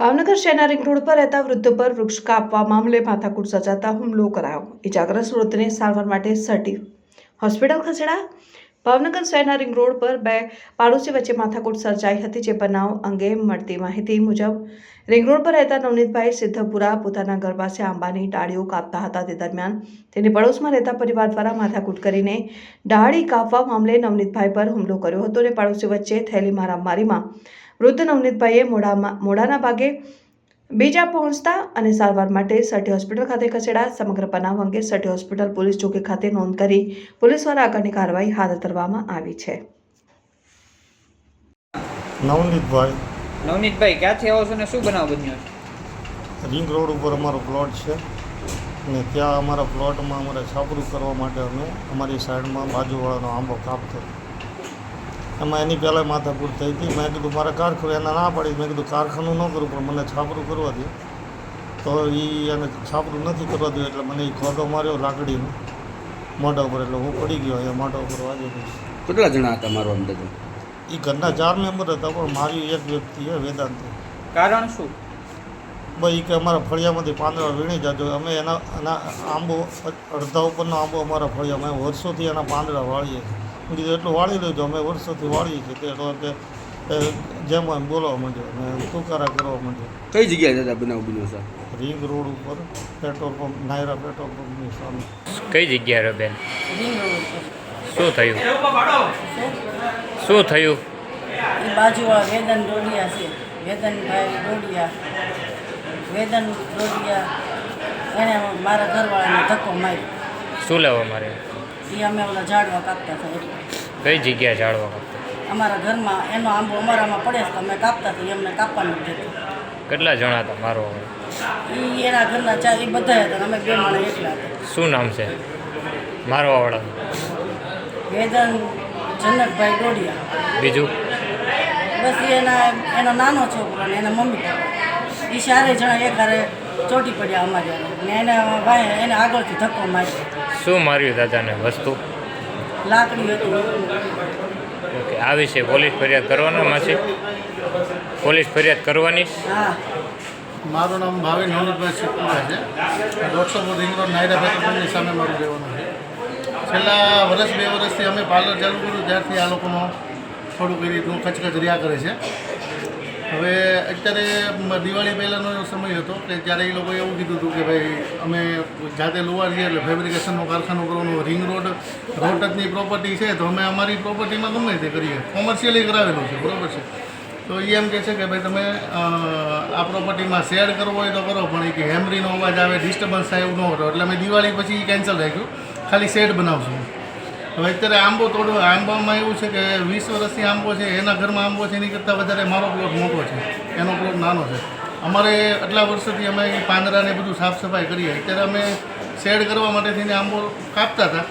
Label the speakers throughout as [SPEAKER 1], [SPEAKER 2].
[SPEAKER 1] ભાવનગર શહેરના ring road પર રહેતા વૃદ્ધ પર વૃક્ષ કાપવા મામલે માથાકૂટ સર્જાતા હુમલો કરાયો। ઇજાગ્રસ્ત વૃદ્ધને સારવાર માટે સટી હોસ્પિટલ ખસેડાયા। ભાવનગર શહેરના રિંગ રોડ પર બે પાડોશી વચ્ચે માથાકૂટ સર્જાઈ હતી। જે બનાવ અંગે મળતી માહિતી મુજબ રિંગ રોડ પર રહેતા નવનીતભાઈ સિદ્ધપુરા પોતાના ઘર પાસે આંબાની ડાળીઓ કાપતા હતા। તે દરમિયાન તેની પડોશમાં રહેતા પરિવાર દ્વારા માથાકૂટ કરીને ડાળી કાપવા મામલે નવનીતભાઈ પર હુમલો કર્યો હતો અને પાડોશી વચ્ચે થયેલી મારામારીમાં વૃદ્ધ નવનીતભાઈએ મોઢાના ભાગે બીજા પહોંચતા અને સારવાર માટે સટી હોસ્પિટલ ખાતે ખસેડાયા। સમગ્ર બનાવ અંગે સટી હોસ્પિટલ પોલીસ ચોકી ખાતે નોંધ કરી પોલીસ દ્વારા આગળની કાર્યવાહી હાથ ધરવામાં આવી છે।
[SPEAKER 2] નવનીતભાઈ ક્યાંથી આવો છો ને શું બનાવ બન્યો?
[SPEAKER 3] રિંગ રોડ ઉપર અમારો પ્લોટ છે અને ત્યાં અમારા પ્લોટમાં અમારે છાપરું કરવા માટે અમે અમારી સાઈડમાં બાજુવાળાનો આંબો કાપતો। એમાં એની પહેલાં માથાકૂટ થઈ હતી। મેં કીધું મારે કારખાનું એના ના પાડી। મેં કીધું કારખાનું ન કરું પણ મને છાપરું કરવા દે, તો એને છાપરું નથી કરવા દે એટલે મને એ ખોટો માર્યો લાકડીનો મોઢા ઉપર, એટલે હું પડી ગયો અહીંયા મોઢા ઉપર વાગી ગયો।
[SPEAKER 4] કેટલા જણા હતા મારો અંદાજો?
[SPEAKER 3] એ ઘરના 4 મેમ્બર હતા પણ મારી એક વ્યક્તિ છે વેદાંત।
[SPEAKER 2] કારણ શું?
[SPEAKER 3] ભાઈ કે અમારા ફળિયામાંથી પાંદડા વીણી જાજો, અમે એના આંબો અડધા ઉપરનો આંબો અમારા ફળિયામાં વર્ષોથી એના પાંદડા વાળીએ છીએ। કીધું એટલું વાળી લેજો, અમે વર્ષોથી વાળીએ છીએ। તે કે જેમ એમ બોલવા માંડ્યો અને તુકારા કરવા માંડ્યો।
[SPEAKER 4] કઈ જગ્યાએ દાદા બનાવ બન્યો છે?
[SPEAKER 3] રિંગ રોડ ઉપર પેટ્રોલ પંપ, નાયરા પેટ્રોલ પંપની સામે।
[SPEAKER 5] કઈ જગ્યાએ રે બેન? શું થયું? શું થયું?
[SPEAKER 6] એ બાજુવાળા વેદન ડોડિયા છે, વેદનભાઈ ડોડિયા, એને મારા ઘરવાળાને ધક્કો માર્યો।
[SPEAKER 5] શું લેવા મારે?
[SPEAKER 6] એ અમે ઓલા ઝાડવા કાપતા હતા એટલે
[SPEAKER 5] કઈ જગ્યાએ ઝાડવા કાપતા?
[SPEAKER 6] અમારા ઘરમાં એનો આંબો અમારામાં પડે તો અમે કાપતા હતા, એમને કાપવાનું દીધું।
[SPEAKER 5] કેટલા જણા હતા મારો?
[SPEAKER 6] એ એના ઘરના 4 એ બધા હતા, અમે 2 માણસ એકલા હતા।
[SPEAKER 5] શું નામ છે મારવા વાળા?
[SPEAKER 6] વેદન જનકભાઈ ડોડિયા।
[SPEAKER 5] બીજું?
[SPEAKER 6] બસ એનો નાનો છોકરો ને એના મમ્મી પપ્પા, એ 4 જણા એકારે ચોટી પડ્યા અમારે ને એને આગળથી ધક્કો માર્યો।
[SPEAKER 5] શું માર્યું દાદાને? વસ્તુ?
[SPEAKER 6] લાકડી હતી।
[SPEAKER 5] ઓકે, આ વિશે પોલીસ ફરિયાદ કરવાના માસી? પોલીસ ફરિયાદ કરવાની?
[SPEAKER 6] હા,
[SPEAKER 7] મારું નામ ભાવિન નવનીતભાઈ સિદ્ધપુરા છે। 100 રિંગ રોડ નાયરા પેટ્રોલ પંપની સામે મારું રહેવાનું છે। છેલ્લા 2 વર્ષથી અમે પાર્લર ચાલુ કર્યું ત્યારથી આ લોકોનો થોડુંક એ રીતનું કચકચ રહ્યા કરે છે। હવે અત્યારે દિવાળી પહેલાંનો સમય હતો કે ત્યારે એ લોકોએ એવું કીધું હતું કે ભાઈ અમે જાતે લુવાર છીએ એટલે ફેબ્રિકેશનનો કારખાનો કરવાનો, રિંગ રોડ રોટની પ્રોપર્ટી છે તો અમે અમારી પ્રોપર્ટીમાં ગમે તે કરીએ, કોમર્શિયલી કરાવેલું છે, બરાબર છે। તો એ એમ કહે છે કે ભાઈ તમે આ પ્રોપર્ટીમાં શેડ કરવો હોય તો કરો, પણ એ કે હેમરીનો અવાજ આવે, ડિસ્ટર્બન્સ થાય એવું ન કરો, એટલે અમે દિવાળી પછી કેન્સલ રાખ્યું, ખાલી શેડ બનાવશું। હવે અત્યારે આંબો તોડવા, આંબામાં એવું છે કે 20 વર્ષથી આંબો છે, એના ઘરમાં આંબો છે એની કરતાં વધારે મારો પ્લોટ મોટો છે, એનો પ્લોટ નાનો છે। અમારે આટલા વર્ષોથી અમે પાંદડાને બધું સાફ સફાઈ કરીએ। અત્યારે અમે શેડ કરવા માટે થઈને આંબો કાપતા હતા,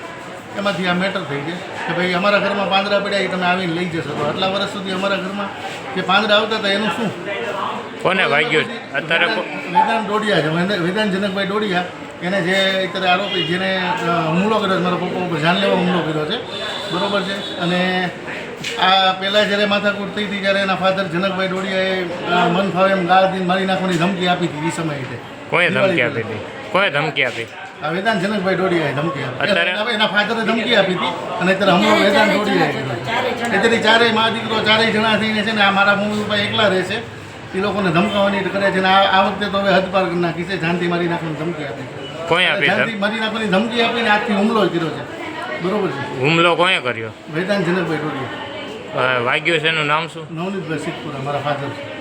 [SPEAKER 7] એમાંથી આ મેટર થઈ છે કે ભાઈ અમારા ઘરમાં પાંદડા પડ્યા એ તમે આવીને લઈ જશો। તો આટલા વર્ષ સુધી અમારા ઘરમાં જે પાંદડા આવતા હતા એનું શું?
[SPEAKER 5] કોને વાગ્યું અત્યારે?
[SPEAKER 7] વેદાંત ડોડિયા છે, વેદાંત જનકભાઈ ડોડિયા, એને જે અત્યારે આરોપી જેને હુમલો કર્યો છે, મારા પપ્પા ઉપર જાનલેવા હુમલો કર્યો છે, બરાબર છે। અને આ પહેલાં જ્યારે માથાકૂટ થઈ હતી ત્યારે એના ફાધર જનકભાઈ ડોડિયાએ મન ફાવે એમ ગાળથી મારી નાખવાની ધમકી આપી હતી એ સમયે।
[SPEAKER 5] કોઈ ધમકી આપી હતી? કોઈ ધમકી આપી?
[SPEAKER 7] આ વેદાંત જનકભાઈ ડોડિયાએ ધમકી આપી, એના ફાધરે ધમકી આપી હતી અને અત્યારે હુમલો વેદાંત ડોડિયાએ કર્યો છે। અત્યારે 4 મા દીકરો 4 જણા થઈને છે ને આ મારા મમ્મી પપ્પા એકલા રહે છે, એ લોકોને ધમકાવવાની કરે છે ને આ વખતે તો હવે હદ પાર કરી નાખી છે, જાનથી મારી નાખવાની ધમકી આપી છે।
[SPEAKER 5] કોઈ આપી?
[SPEAKER 7] જાનથી મારી નાખવાની ધમકી આપીને આજથી હુમલો કર્યો છે, બરોબર છે।
[SPEAKER 5] હુમલો કોણે કર્યો?
[SPEAKER 7] વેદાંત જનકભાઈ ડોડિયા।
[SPEAKER 5] વાગ્યું છે એનું નામ શું?
[SPEAKER 7] નવનીતભાઈ સિદ્ધપુરા, મારા ફાધર છે।